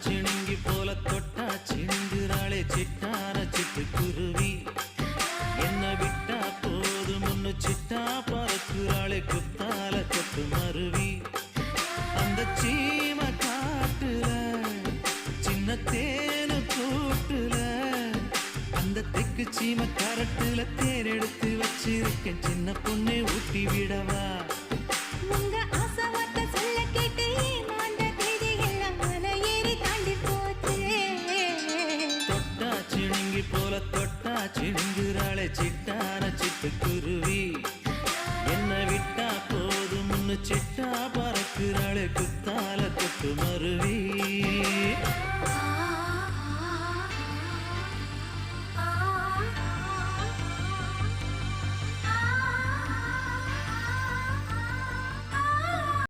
சிணுங்கி போல தொட்டா சிணுங்குறாளே சிட்டான சிட்டுக்குருவி. என்ன விட்டா போதும் முன்னு சிட்டா பறக்குறாளே குத்தால கொத்து மருவி. அந்த சீம காட்டுல சின்ன தேனு கூட்டுல அந்த தெக்கு சீம கரட்டுல தேர் எடுத்து வச்சிருக்கேன் சின்ன பொண்ணை ஊட்டி விடவா. உங்க ஆசை வார்த்தை சொல்ல கேட்டு ஏமாந்த தேதி எல்லாம் மலை ஏறி தாண்டி போச்சு. தொட்டா சிணுங்கி போல தொட்டா சிணுங்குறாளே சிட்டான சிட்டுக்குருவி. என்ன விட்டா போதும் முன்னு சிட்டா பறக்குறாளே குத்தால கொத்து மருவி.